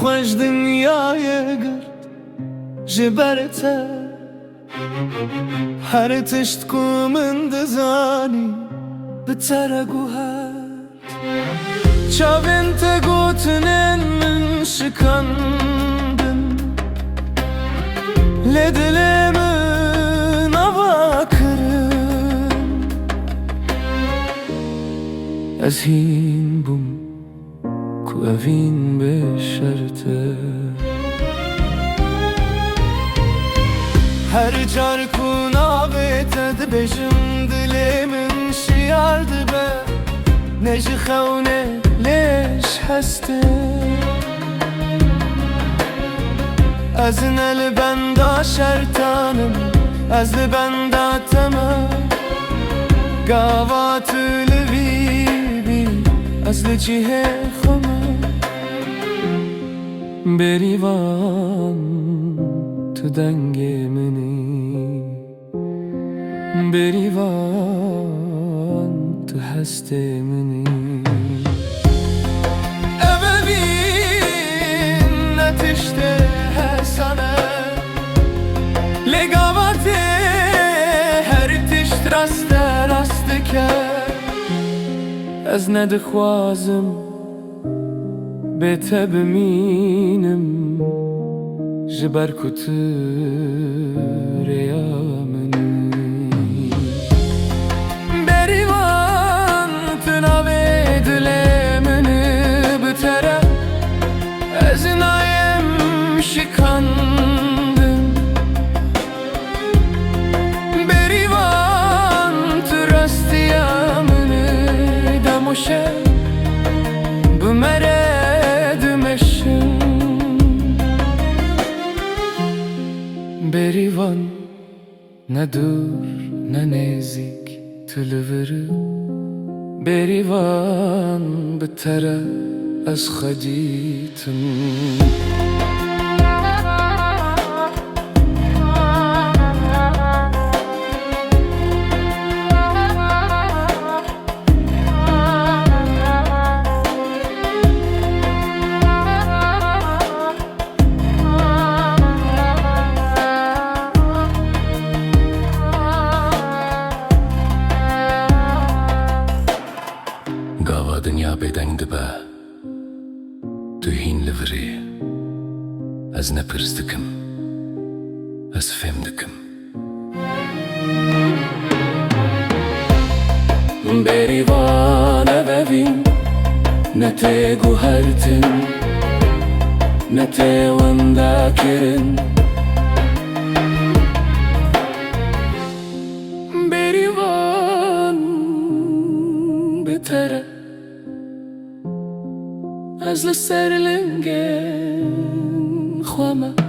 خوش دنیای گرد جبرته هر تشت کو من دزانی بتر گوهر چاوین te گوتنن من شکندن لدلمن ava kırın از هین بوم کو اوین بشرته هر جار کو نابته دبجم دلمن شیارد به نجی خونه ليش حسته از البندا شرطانم از البندا تمام قاوات لبيبي از لجيه خمه بریوان تو دنگ منی بریوان تو هست منی ببین نتشته حسنه لگاوته هر تشت راست کرد از ندخوازم بته بمینم جبر کتر یامنی بریوان تناوی دلمنی بتره از نایم شکندم بریوان ترست یامنی دموشه بمره دمشم بریوان نه دور نه نزدیک تلوره بریوان بتره از خدیتم گاوا دنیا بدنگ دبه تو هین لوری از نپرس دکم از فهم دکم بریوان ببین نته گوهرتن نته وندا کرن بریوان بتره از لسر لنگن خوامه